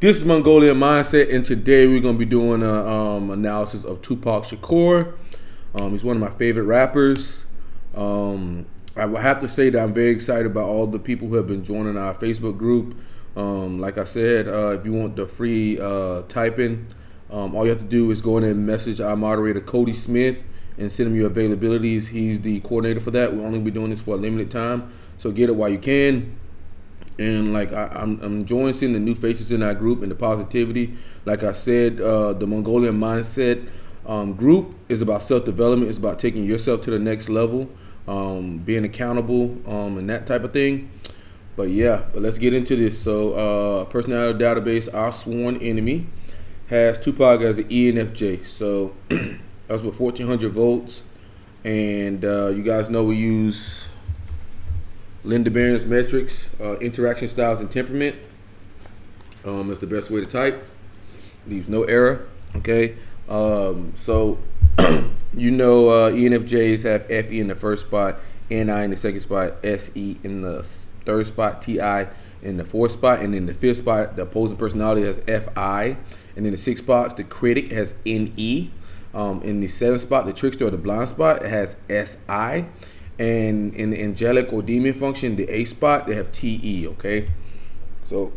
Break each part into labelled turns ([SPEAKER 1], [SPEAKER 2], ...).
[SPEAKER 1] This is Mongolian Mindset, and today we're going to be doing an analysis of Tupac Shakur. He's one of my favorite rappers. I will have to say that I'm very excited about all the people who have been joining our Facebook group. Like I said, if you want the free typing, all you have to do is go in and message our moderator, Cody Smith, and send him your availabilities. He's the coordinator for that. We'll only be doing this for a limited time, so get it while you can. And like I'm enjoying seeing the new faces in our group and the positivity. Like I said, the Mongolian Mindset group is about self-development. It's about taking yourself to the next level, being accountable, and that type of thing. But let's get into this. So personality database, our sworn enemy, has Tupac as an ENFJ. So that's with 1,400 votes. And you guys know we use Linda Barrens metrics, interaction styles, and temperament. That's the best way to type. Leaves no error. Okay. So you know ENFJs have FE in the first spot, NI in the second spot, SE in the third spot, TI in the fourth spot, and in the fifth spot, the opposing personality has FI, and in the sixth spot, the critic has NE. In the seventh spot, the trickster or the blind spot, it has SI. And in the angelic or demon function, the A spot, they have TE, okay? So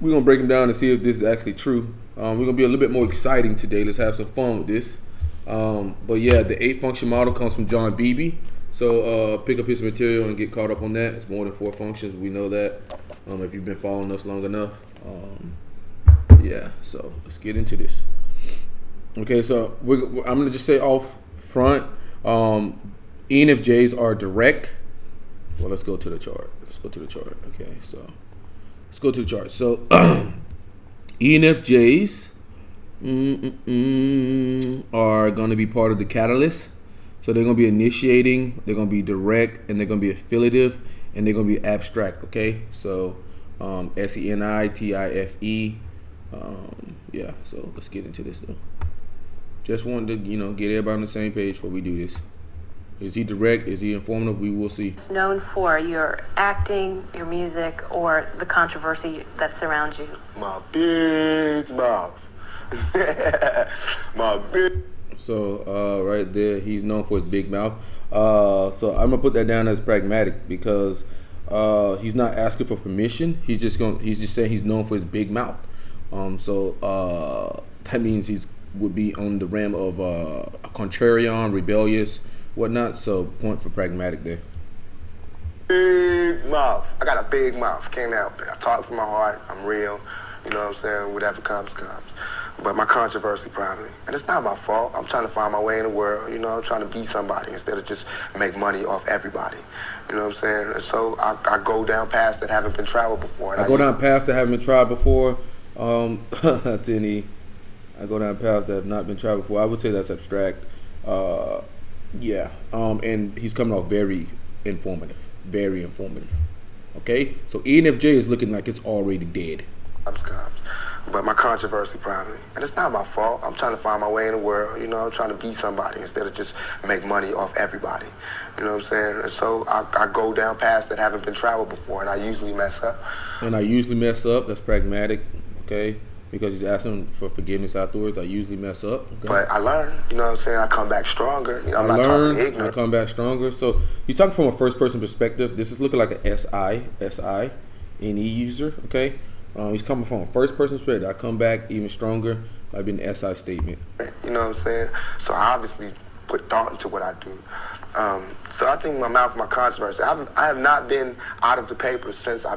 [SPEAKER 1] we're going to break them down and see if this is actually true. We're going to be a little bit more exciting today. Let's have some fun with this. But yeah, the 8-function model comes from John Beebe. So pick up his material and get caught up on that. It's more than 4 functions. We know that if you've been following us long enough. So let's get into this. Okay, so I'm going to just say off front, ENFJs are direct. Well, let's go to the chart. Okay, so let's go to the chart. So ENFJs are going to be part of the catalyst. So they're going to be initiating, they're going to be direct, and they're going to be affiliative, and they're going to be abstract. Okay, so SENI, TIFE. So let's get into this though. Just wanted to get everybody on the same page before we do this. Is he direct? Is he informative? We will see.
[SPEAKER 2] It's known for your acting, your music, or the controversy that surrounds you.
[SPEAKER 3] My big mouth. My big.
[SPEAKER 1] So right there, he's known for his big mouth. So I'm gonna put that down as pragmatic because he's not asking for permission. He's just saying he's known for his big mouth. So that means would be on the realm of a contrarian, rebellious, whatnot. So point for pragmatic there.
[SPEAKER 3] Big mouth. I got a big mouth. Can't help it. I talk from my heart. I'm real. You know what I'm saying? Whatever comes. But my controversy probably. And it's not my fault. I'm trying to find my way in the world. I'm trying to be somebody instead of just make money off everybody. You know what I'm saying? And so I go down paths that haven't been traveled before.
[SPEAKER 1] I go down paths that haven't been tried before. I go down paths that have not been traveled before. I would say that's abstract. And he's coming off very informative. Very informative. Okay? So ENFJ is looking like it's already dead.
[SPEAKER 3] But my controversy probably. And it's not my fault. I'm trying to find my way in the world. I'm trying to be somebody instead of just make money off everybody. You know what I'm saying? And so I go down paths that haven't been traveled before, and I usually mess up.
[SPEAKER 1] That's pragmatic. Okay? Because he's asking for forgiveness afterwards. I usually mess up. Okay?
[SPEAKER 3] But I learn, you know what I'm saying? I come back stronger. I'm not talking ignorant.
[SPEAKER 1] I come back stronger. So he's talking from a first-person perspective. This is looking like an SI-NE user, okay? He's coming from a first-person perspective. I come back even stronger. I've been the SI statement.
[SPEAKER 3] You know what I'm saying? So I obviously put thought into what I do. So I think my mouth, my controversy. I have not been out of the paper since I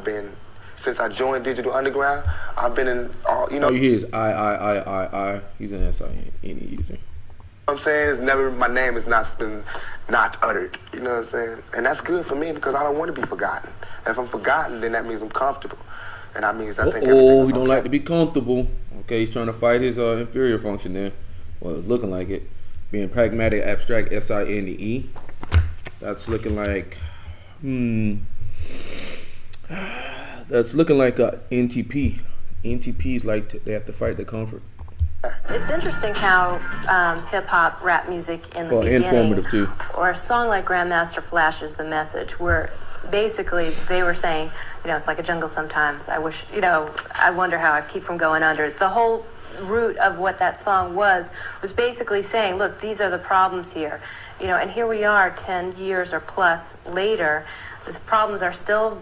[SPEAKER 3] joined Digital Underground. I've been in all,
[SPEAKER 1] All you hear is I. He's an SI-NE user.
[SPEAKER 3] I'm saying is never, my name has not been not uttered. You know what I'm saying? And that's good for me because I don't want to be forgotten. If I'm forgotten, then that means I'm comfortable. And that means I think
[SPEAKER 1] he don't like to be comfortable. Okay, he's trying to fight his inferior function there. Well, it's looking like it. Being pragmatic, abstract, SINE. That's looking like that's looking like a NTP. NTPs they have to fight the comfort.
[SPEAKER 2] It's interesting how hip-hop, rap music in the beginning,
[SPEAKER 1] informative too,
[SPEAKER 2] or a song like Grandmaster Flash's The Message, where basically they were saying, it's like a jungle sometimes. I wish, I wonder how I keep from going under. The whole root of what that song was basically saying, look, these are the problems here, and here we are 10 years or plus later, the problems are still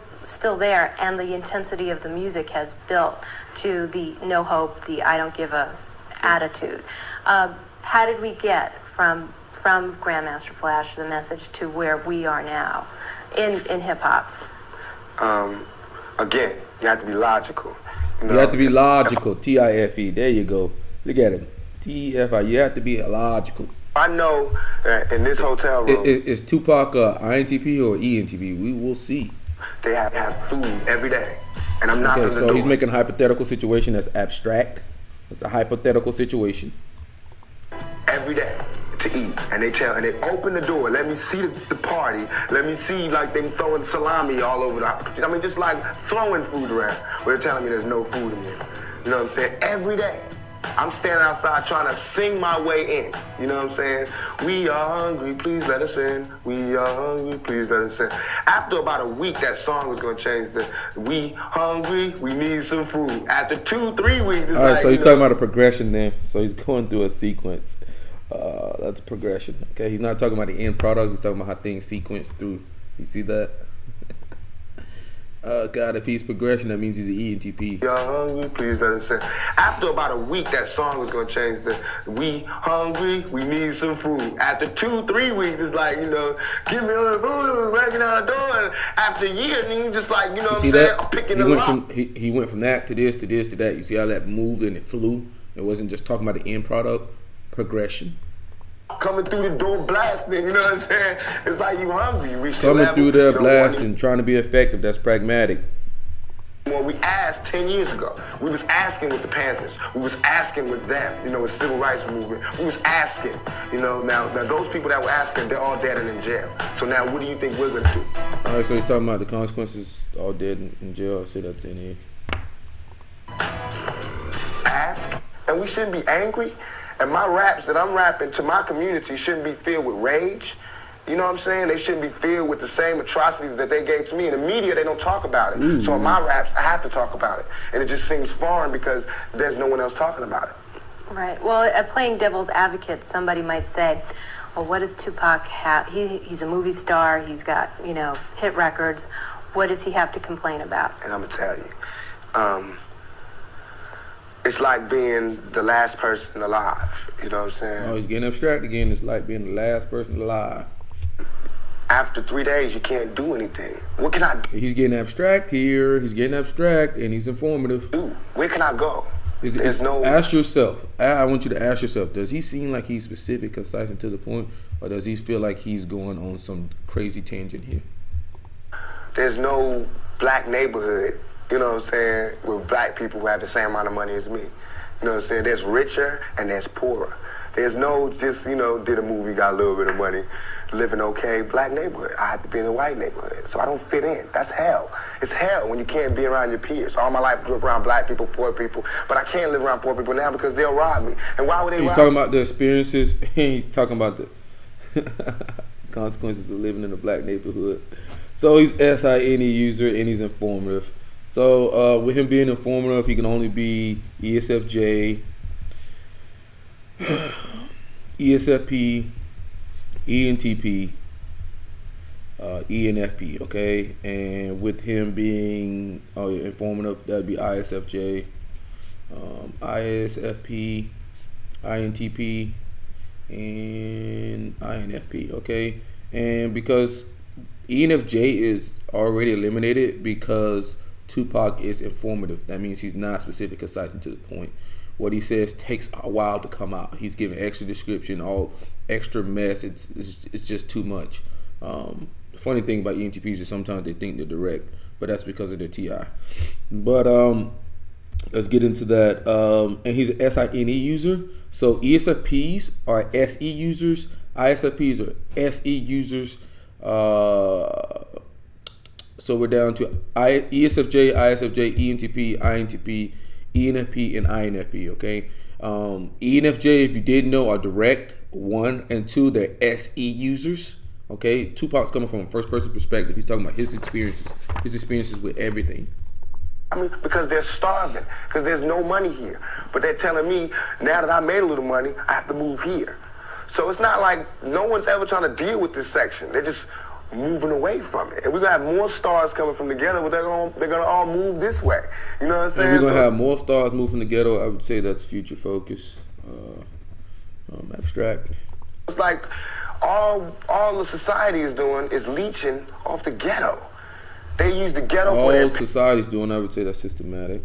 [SPEAKER 2] there, and the intensity of the music has built to the no hope, the I don't give a attitude. How did we get from Grandmaster Flash, the message, to where we are now in hip hop?
[SPEAKER 3] Again, you have to be logical.
[SPEAKER 1] You have to be logical. TIFE. There you go. Look at him. TIFE. You have to be logical.
[SPEAKER 3] I know that in this hotel room,
[SPEAKER 1] is Tupac INTP or ENTP? We will see.
[SPEAKER 3] They have food every day, and I'm not.
[SPEAKER 1] Okay, so he's making a hypothetical situation that's abstract. It's a hypothetical situation.
[SPEAKER 3] Every day to eat, and they open the door. Let me see the party. Let me see like them throwing salami all over just like throwing food around. But they're telling me there's no food in here. You know what I'm saying? Every day, I'm standing outside trying to sing my way in. You know what I'm saying? We are hungry, please let us in. We are hungry, please let us in. After about a week, that song was gonna change to we hungry, we need some food. After 2-3 weeks, it's
[SPEAKER 1] all right, so he's talking about a progression there. So he's going through a sequence. That's progression. Okay, he's not talking about the end product. He's talking about how things sequence through. You see that? God, if he's progression, that means he's an ENTP.
[SPEAKER 3] We are hungry, please let us in. After about a week, that song was gonna change to we hungry, we need some food. After 2-3 weeks, it's like, give me all the food, breaking out the door. And after a year, and you just like, what I'm saying? I'm picking them up.
[SPEAKER 1] He went from that to this to this to that. You see how that moved and it flew? It wasn't just talking about the end product. Progression.
[SPEAKER 3] Coming through the door blasting, you know what I'm saying? It's like you hungry. You reach
[SPEAKER 1] coming
[SPEAKER 3] the level,
[SPEAKER 1] through there blasting, trying to be effective. That's pragmatic.
[SPEAKER 3] When we asked 10 years ago, we was asking with the Panthers. We was asking with them, with civil rights movement. We was asking, now those people that were asking, they're all dead and in jail. So now what do you think we're gonna do?
[SPEAKER 1] All right, so he's talking about the consequences, all dead in jail. I say that's in here.
[SPEAKER 3] Ask, and we shouldn't be angry. And my raps that I'm rapping to my community shouldn't be filled with rage. You know what I'm saying? They shouldn't be filled with the same atrocities that they gave to me. In the media, they don't talk about it. So in my raps, I have to talk about it. And it just seems foreign because there's no one else talking about it.
[SPEAKER 2] Right. Well, playing devil's advocate, somebody might say, well, what does Tupac have? He's a movie star. He's got, hit records. What does he have to complain about?
[SPEAKER 3] And I'm going to tell you. It's like being the last person alive. You know what I'm saying?
[SPEAKER 1] Oh, he's getting abstract again. It's like being the last person alive.
[SPEAKER 3] After 3 days, you can't do anything. What can I do?
[SPEAKER 1] He's getting abstract here. He's getting abstract, and he's informative.
[SPEAKER 3] Where can I go?
[SPEAKER 1] Ask yourself. I want you to ask yourself, does he seem like he's specific, concise, and to the point, or does he feel like he's going on some crazy tangent here?
[SPEAKER 3] There's no black neighborhood, you know what I'm saying, with black people who have the same amount of money as me. You know what I'm saying? There's richer and there's poorer. There's no just, did a movie, got a little bit of money, living okay, black neighborhood. I have to be in a white neighborhood, so I don't fit in. That's hell. It's hell when you can't be around your peers. All my life I grew up around black people, poor people, but I can't live around poor people now because they'll rob me. And why would they rob me?
[SPEAKER 1] He's talking about the experiences, and he's talking about the consequences of living in a black neighborhood. So he's SINE user and he's informative. So with him being informative, he can only be ESFJ, ESFP, ENTP, ENFP, okay? And with him being informative, that'd be ISFJ, ISFP, INTP, and INFP, okay? And because ENFJ is already eliminated because Tupac is informative. That means he's not specific, concise, and to the point. What he says takes a while to come out. He's giving extra description, all extra mess. It's just too much. The funny thing about ENTPs is sometimes they think they're direct, but that's because of their TI. But let's get into that. And he's an SINE user. So ESFPs are SE users. ISFPs are SE users. So we're down to ESFJ, ISFJ, ENTP, INTP, ENFP, and INFP, okay? ENFJ, if you didn't know, are direct. 1 and 2, they're SE users, Okay, Tupac's coming from a first person perspective. He's talking about his experiences with everything.
[SPEAKER 3] I mean, because they're starving, because there's no money here. But they're telling me, now that I made a little money, I have to move here. So it's not like no one's ever trying to deal with this section. They're just moving away from it. And we're going to have more stars coming from the ghetto, but they're gonna all move this way. You know what I'm saying?
[SPEAKER 1] And we're going to have more stars move from the ghetto. I would say that's future focus, abstract.
[SPEAKER 3] It's like all the society is doing is leeching off the ghetto. They use the ghetto for their...
[SPEAKER 1] All society's doing, I would say that's systematic.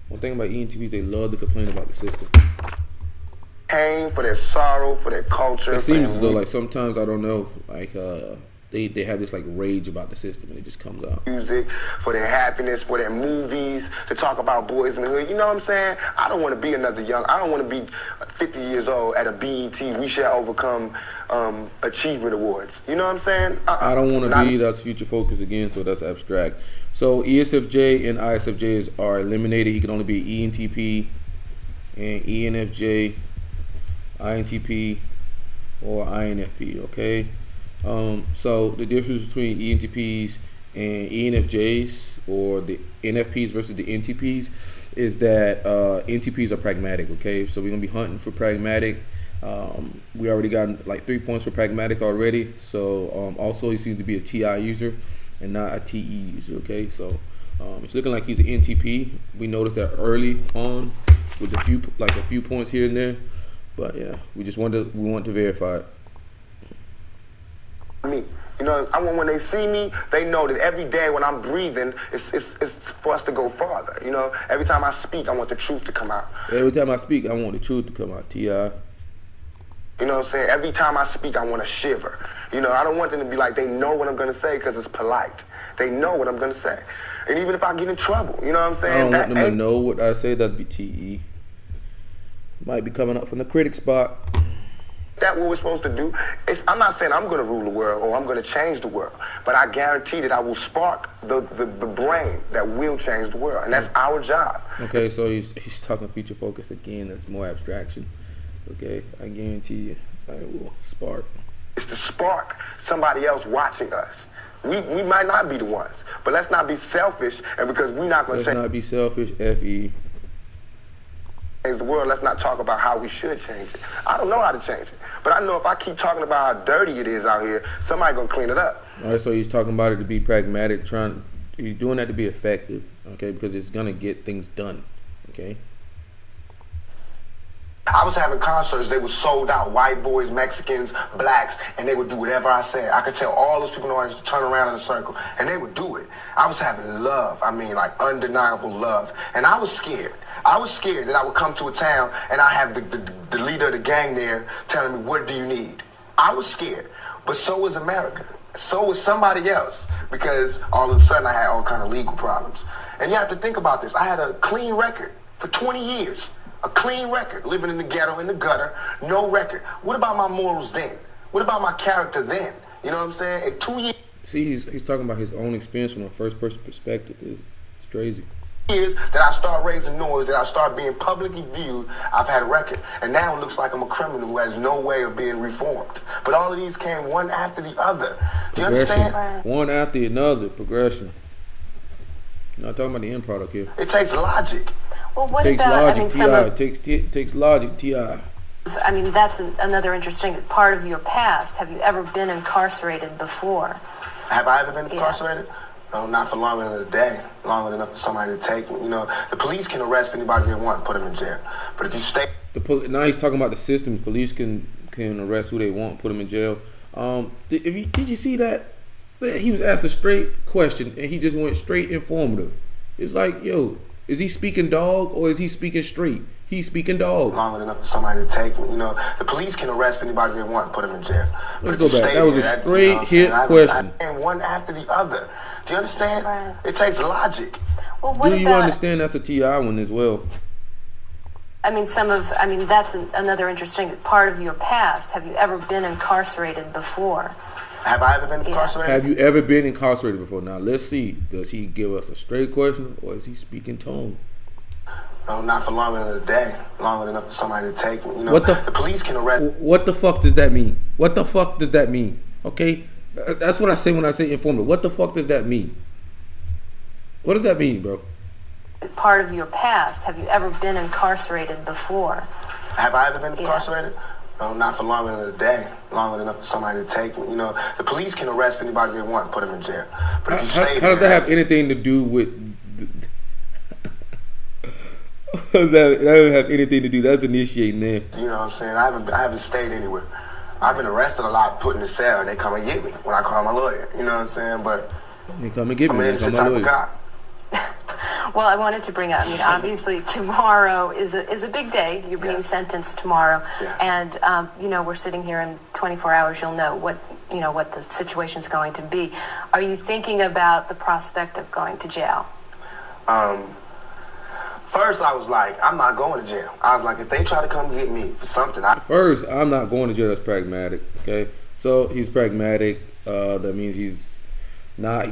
[SPEAKER 1] One thing about ENTPs, they love to complain about the system.
[SPEAKER 3] Pain, for their sorrow, for their culture.
[SPEAKER 1] It seems as though, like, sometimes, I don't know, like, they have this, like, rage about the system, and it just comes out.
[SPEAKER 3] Music, for their happiness, for their movies, to talk about boys in the hood. You know what I'm saying? I don't want to be I don't want to be 50 years old at a BET, We Shall Overcome Achievement Awards. You know what I'm saying?
[SPEAKER 1] I don't want to be, that's future focus again, so that's abstract. So ESFJ and ISFJs are eliminated. He can only be ENTP and ENFJ, INTP, or INFP, okay? So the difference between ENTPs and ENFJs, or the NFPs versus the NTPs, is that NTPs are pragmatic, okay? So we're going to be hunting for pragmatic. We already got like 3 points for pragmatic already. So also he seems to be a TI user and not a TE user, okay? So it's looking like he's an NTP. We noticed that early on with a few points here and there. But yeah, we want to verify it.
[SPEAKER 3] Me, you know, I want when they see me, they know that every day when I'm breathing, it's for us to go farther. You know, every time I speak, I want the truth to come out.
[SPEAKER 1] Every time I speak, I want the truth to come out. TI.
[SPEAKER 3] You know what I'm saying? Every time I speak, I want to shiver. You know, I don't want them to be like, they know what I'm going to say because it's polite. They know what I'm going to say. And even if I get in trouble, you know what I'm saying?
[SPEAKER 1] I don't want them to know what I say. That'd be TE. Might be coming up from the critic spot.
[SPEAKER 3] That's what we're supposed to do. I'm not saying I'm going to rule the world or I'm going to change the world, but I guarantee that I will spark the brain that will change the world, and that's our job.
[SPEAKER 1] Okay, so he's talking future focus again. That's more abstraction. Okay, I guarantee you, I will spark.
[SPEAKER 3] It's to spark somebody else watching us. We might not be the ones, but let's not be selfish, and because we're not going to change.
[SPEAKER 1] Let's not be selfish. FE.
[SPEAKER 3] Change the world, let's not talk about how we should change it. I don't know how to change it, but I know if I keep talking about how dirty it is out here, somebody gonna clean it up.
[SPEAKER 1] All right, so he's talking about it to be pragmatic, he's doing that to be effective, okay, because it's gonna get things done, okay.
[SPEAKER 3] I was having concerts, they were sold out, white boys, Mexicans, blacks, and they would do whatever I said. I could tell all those people in the audience to turn around in a circle, and they would do it. I was having love, like undeniable love, and I was scared. I was scared that I would come to a town and I have the leader of the gang there telling me, what do you need? I was scared, but so was America. So was somebody else, because all of a sudden I had all kind of legal problems. And you have to think about this. I had a clean record for 20 years. A clean record, living in the ghetto, in the gutter, no record. What about my morals then? What about my character then? You know what I'm saying? In 2 years.
[SPEAKER 1] See, he's talking about his own experience from a first person perspective. It's crazy.
[SPEAKER 3] Years that I start raising noise, that I start being publicly viewed, I've had a record. And now it looks like I'm a criminal who has no way of being reformed. But all of these came one after the other. Do you understand?
[SPEAKER 1] One after another, progression. I'm not talking about the end product here.
[SPEAKER 3] It takes logic.
[SPEAKER 2] Well, what
[SPEAKER 1] takes
[SPEAKER 2] about,
[SPEAKER 1] logic, takes logic, TI.
[SPEAKER 2] I mean, that's another interesting part of your past. Have you ever been incarcerated before?
[SPEAKER 3] Have I ever been incarcerated? Yeah. No, not for longer than a day, longer enough for somebody to take me. You know, the police can arrest anybody they want and put them in jail. But if you stay...
[SPEAKER 1] Now he's talking about the system. The police can arrest who they want, put them in jail. Did you see that? He was asked a straight question, and he just went straight informative. It's like, yo, is he speaking dog or is he speaking straight? He's speaking dog.
[SPEAKER 3] Longer enough for somebody to take me. You know, the police can arrest anybody they want and put them in jail.
[SPEAKER 1] Let's go back. That was a straight hit question.
[SPEAKER 3] And one after the other. Do you understand? Right. It takes logic.
[SPEAKER 2] Well, what
[SPEAKER 1] Do you understand that's a TI one as well?
[SPEAKER 2] I mean, that's another interesting part of your past. Have you ever been incarcerated before?
[SPEAKER 3] Have I ever been incarcerated?
[SPEAKER 1] Have you ever been incarcerated before? Now, let's see. Does he give us a straight question or is he speaking tone?
[SPEAKER 3] No, not for longer than a day. Longer enough for somebody to take me. You know,
[SPEAKER 1] What the
[SPEAKER 3] police can arrest.
[SPEAKER 1] What the fuck does that mean? What the fuck does that mean? Okay, that's what I say when I say informative. What the fuck does that mean? What does that mean, bro?
[SPEAKER 2] Part of your past. Have you ever been incarcerated before?
[SPEAKER 3] Have I ever been incarcerated? No, not for longer than a day. Longer enough for somebody to take me. You know, the police can arrest anybody they want and put them in jail. But if you stay
[SPEAKER 1] how does that have anything to do with? How does that have anything to do? That's initiating there.
[SPEAKER 3] You know what I'm saying? I haven't stayed anywhere. I've been arrested a lot, put in the cell, and they come and get me when I call my lawyer. You know what I'm saying? But
[SPEAKER 1] they come and get me.
[SPEAKER 3] I'm an innocent type of guy.
[SPEAKER 2] Well, I wanted to bring up, I mean, obviously tomorrow is a big day. You're being sentenced tomorrow. And, you know, we're sitting here in 24 hours. You'll know what the situation's going to be. Are you thinking about the prospect of going to jail?
[SPEAKER 3] First, I was like, I'm not going to jail. I was like, if they try to come get me for something,
[SPEAKER 1] First, I'm not going to jail. That's pragmatic, okay? So he's pragmatic. That means he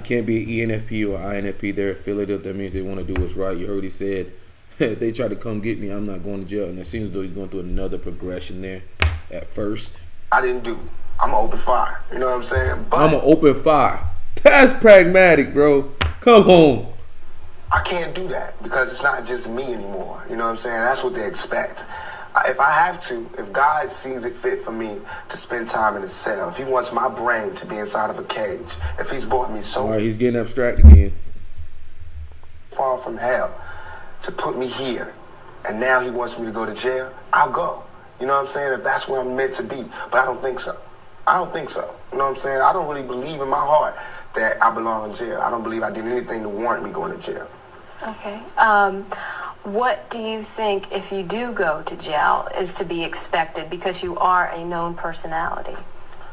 [SPEAKER 1] can't be an ENFP or INFP. They're affiliative. That means they want to do what's right. You heard he said, if they try to come get me, I'm not going to jail. And it seems as though he's going through another progression there at first.
[SPEAKER 3] I didn't do. I'm an open fire. You know what I'm saying? But
[SPEAKER 1] I'm an open fire. That's pragmatic, bro. Come on.
[SPEAKER 3] I can't do that because it's not just me anymore. You know what I'm saying? That's what they expect. If I have to, if God sees it fit for me to spend time in a cell, if he wants my brain to be inside of a cage, if he's brought me so
[SPEAKER 1] all right, he's getting abstract again.
[SPEAKER 3] far from hell to put me here, and now he wants me to go to jail, I'll go. You know what I'm saying? If that's where I'm meant to be. But I don't think so. I don't think so. You know what I'm saying? I don't really believe in my heart that I belong in jail. I don't believe I did anything to warrant me going to jail.
[SPEAKER 2] Okay. What do you think, if you do go to jail, is to be expected because you are a known personality?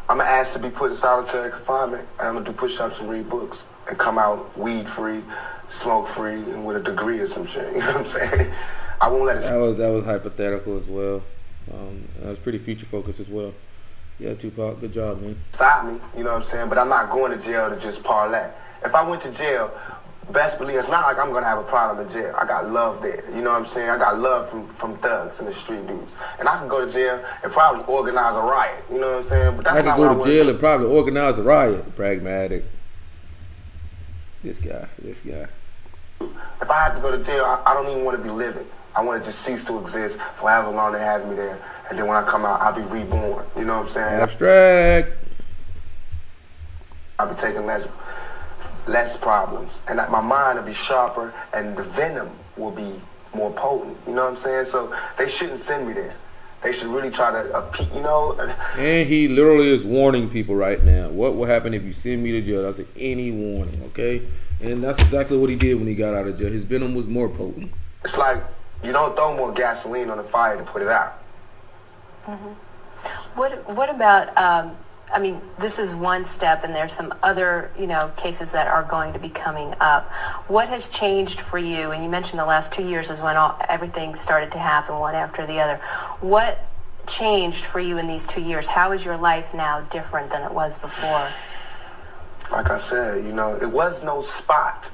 [SPEAKER 3] I'm going to ask to be put in solitary confinement, and I'm going to do push-ups and read books and come out weed-free, smoke-free, and with a degree or some shit. You know what I'm saying? I won't let it...
[SPEAKER 1] That was hypothetical as well. That was pretty future-focused as well. Yeah, Tupac, good job, man.
[SPEAKER 3] Stop me, you know what I'm saying? But I'm not going to jail to just parlay. If I went to jail... Best believe it's not like I'm gonna have a problem in jail. I got love there. You know what I'm saying? I got love from thugs and the street dudes. And I can go to jail and probably organize a riot. You know what I'm saying? But that's
[SPEAKER 1] I can go to jail and probably organize a riot. Pragmatic. This guy.
[SPEAKER 3] If I have to go to jail, I don't even want to be living. I want to just cease to exist for however long they have me there. And then when I come out, I'll be reborn. You know what I'm saying?
[SPEAKER 1] Abstract.
[SPEAKER 3] I'll be taking less problems, and that my mind will be sharper, and the venom will be more potent. You know what I'm saying? So they shouldn't send me there. They should really try to, you know.
[SPEAKER 1] And he literally is warning people right now. What will happen if you send me to jail? That's any warning, okay? And that's exactly what he did when he got out of jail. His venom was more potent.
[SPEAKER 3] It's like you don't throw more gasoline on the fire to put it out.
[SPEAKER 2] Mm-hmm. What about? I mean, this is one step, and there's some other, cases that are going to be coming up. What has changed for you? And you mentioned the last 2 years is when everything started to happen, one after the other. What changed for you in these 2 years? How is your life now different than it was before?
[SPEAKER 3] Like I said, it was no spot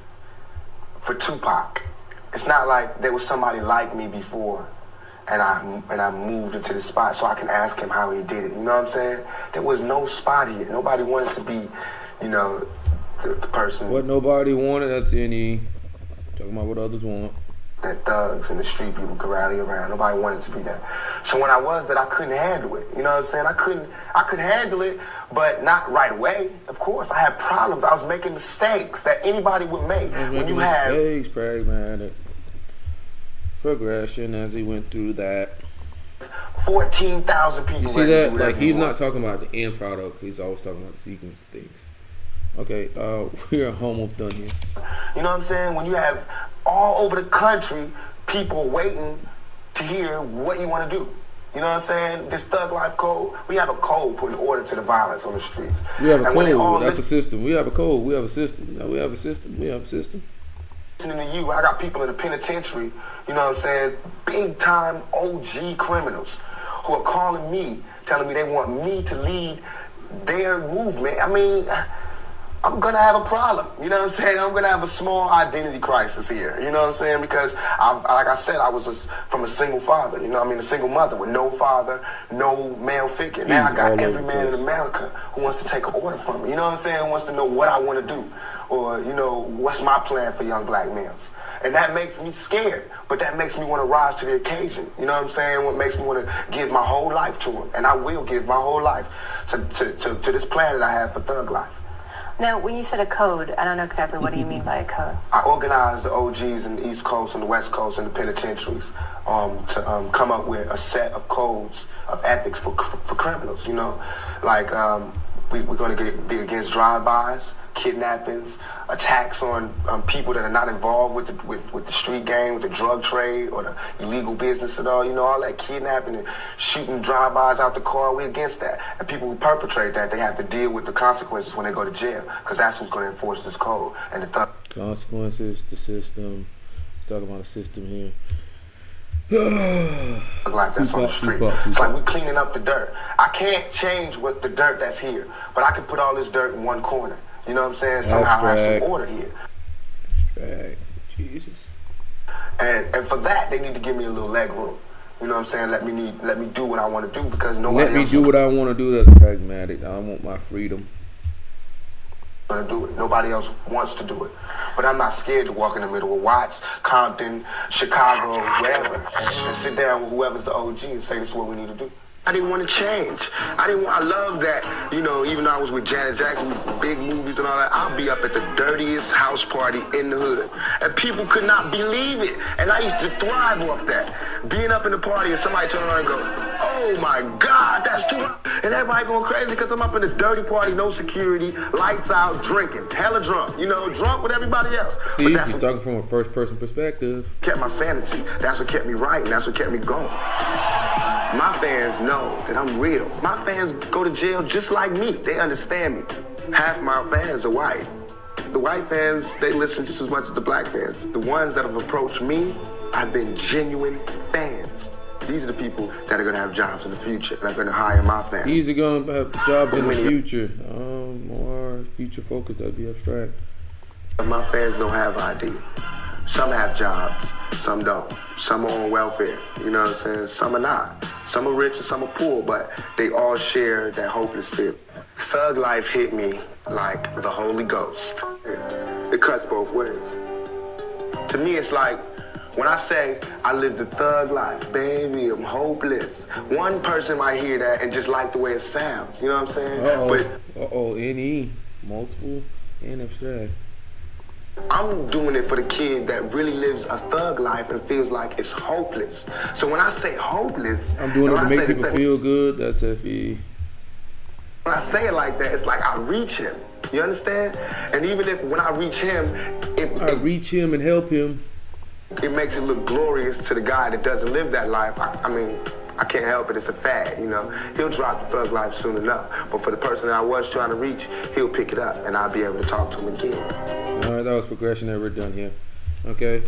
[SPEAKER 3] for Tupac. It's not like there was somebody like me before. And I moved into the spot so I can ask him how he did it. You know what I'm saying? There was no spot here. Nobody wanted to be, the person.
[SPEAKER 1] What nobody wanted, that's talking about what others want.
[SPEAKER 3] That thugs and the street people could rally around. Nobody wanted to be that. So when I was that, I couldn't handle it. You know what I'm saying? I could handle it, but not right away. Of course, I had problems. I was making mistakes that anybody would make. When you have
[SPEAKER 1] mistakes, pragmatic. Progression as he went through that.
[SPEAKER 3] 14,000 people.
[SPEAKER 1] You see that? Like, he's not talking about the end product. He's always talking about the sequence of things. Okay, we're almost done here.
[SPEAKER 3] You know what I'm saying? When you have all over the country people waiting to hear what you want to do. You know what I'm saying? This thug life code. We have a code putting order to the violence on the streets.
[SPEAKER 1] We have a code. That's a system. We have a code. We have a system. No, we have a system. We have a system.
[SPEAKER 3] Listening to you, I got people in the penitentiary, you know what I'm saying, big time OG criminals who are calling me, telling me they want me to lead their movement. I mean, I'm gonna have a problem. You know what I'm saying? I'm gonna have a small identity crisis here. You know what I'm saying? Because like I said, I was from a single father. You know what I mean? A single mother with no father, no male figure. Now I got every man in America who wants to take an order from me. You know what I'm saying? Who wants to know what I want to do, or what's my plan for young black males. And that makes me scared, but that makes me want to rise to the occasion. You know what I'm saying? What makes me want to give my whole life to him, and I will give my whole life to this plan that I have for thug life.
[SPEAKER 2] Now, when you said a code, I don't know exactly what do you mean by a code?
[SPEAKER 3] I organized the OGs in the East Coast and the West Coast and the penitentiaries to come up with a set of codes of ethics for criminals. Like we're going to be against drive-bys, kidnappings, attacks on people that are not involved with the street game, with the drug trade or the illegal business at all. All that kidnapping and shooting drive-bys out the car, we're against that. And people who perpetrate that, they have to deal with the consequences when they go to jail, because that's who's going to enforce this code. And the
[SPEAKER 1] consequences, the system. He's talking about a system here.
[SPEAKER 3] Like that's on the street. It's like we're cleaning up the dirt. I can't change what the dirt that's here, but I can put all this dirt in one corner. You know what I'm saying? Somehow I have some order here.
[SPEAKER 1] Abstract. Jesus.
[SPEAKER 3] And for that, they need to give me a little leg room. You know what I'm saying? Let me do what I want to do, because nobody else. Let me
[SPEAKER 1] do what I want to do. That's pragmatic. I want my freedom.
[SPEAKER 3] Gonna do it. Nobody else wants to do it. But I'm not scared to walk in the middle of Watts, Compton, Chicago, wherever, and sit down with whoever's the OG and say, this is what we need to do. I didn't want to change. I love that, even though I was with Janet Jackson, big movies and all that, I'll be up at the dirtiest house party in the hood. And people could not believe it. And I used to thrive off that. Being up in the party and somebody turn around and go, oh my God, that's too hot. And everybody going crazy because I'm up in the dirty party, no security, lights out, drinking, hella drunk, drunk with everybody else.
[SPEAKER 1] See, but that's talking from a first person perspective.
[SPEAKER 3] Kept my sanity. That's what kept me right, and that's what kept me going. My fans know that I'm real. My fans go to jail just like me. They understand me. Half my fans are white. The white fans, they listen just as much as the black fans. The ones that have approached me, I've been genuine fans. These are the people that are going to have jobs in the future, and are going to hire my fans.
[SPEAKER 1] These are going to have jobs in the future. More future focused, that'd be abstract.
[SPEAKER 3] My fans don't have ID. Some have jobs, some don't. Some are on welfare, you know what I'm saying? Some are not. Some are rich and some are poor, but they all share that hopeless feeling. Thug life hit me like the Holy Ghost. It cuts both ways. To me, it's like when I say I live the thug life, baby, I'm hopeless. One person might hear that and just like the way it sounds, you know what I'm saying?
[SPEAKER 1] NE, multiple, and abstract.
[SPEAKER 3] I'm doing it for the kid that really lives a thug life and feels like it's hopeless. So when I say hopeless,
[SPEAKER 1] I'm doing it to make people feel good. That's FE.
[SPEAKER 3] When I say it like that, it's like I reach him. You understand? And even if when I reach him,
[SPEAKER 1] I reach him and help him.
[SPEAKER 3] It makes it look glorious to the guy that doesn't live that life. I mean, I can't help it. It's a fad, He'll drop the thug life soon enough. But for the person that I was trying to reach, he'll pick it up, and I'll be able to talk to him again.
[SPEAKER 1] All right, that was progression that we're done here. Okay.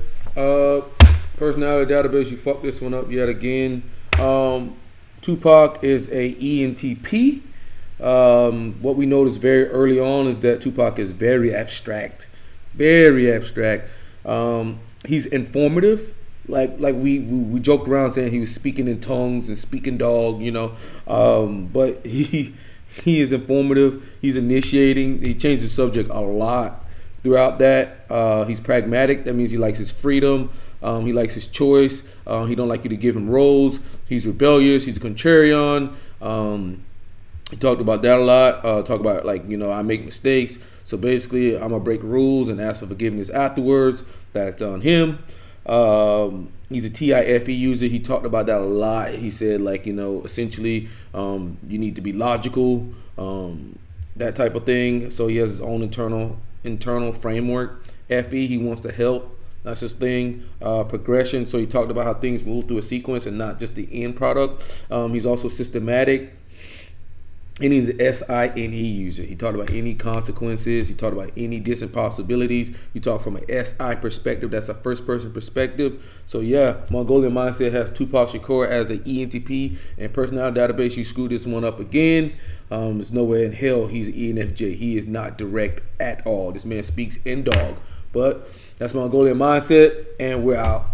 [SPEAKER 1] Personality database, you fucked this one up yet again. Tupac is a ENTP. What we noticed very early on is that Tupac is very abstract. Very abstract. He's informative. Like we joked around saying he was speaking in tongues and speaking dog, but he is informative. He's initiating. He changed the subject a lot throughout that. He's pragmatic. That means he likes his freedom. He likes his choice. He don't like you to give him roles. He's rebellious. He's a contrarian. He talked about that a lot. Talk about I make mistakes. So basically, I'm gonna break rules and ask for forgiveness afterwards. That's on him. He's a TIFE user. He talked about that a lot. He said essentially you need to be logical, that type of thing. So he has his own internal framework. FE, he wants to help. That's his thing. Progression. So he talked about how things move through a sequence and not just the end product. He's also systematic. And he's an SINE user. He talked about any consequences. He talked about any distant possibilities. You talk from an SI perspective. That's a first person perspective. So yeah, Mongolian Mindset has Tupac Shakur as an ENTP and personality database. You screw this one up again. There's nowhere in hell he's an ENFJ. He is not direct at all. This man speaks in dog. But that's Mongolian Mindset, and we're out.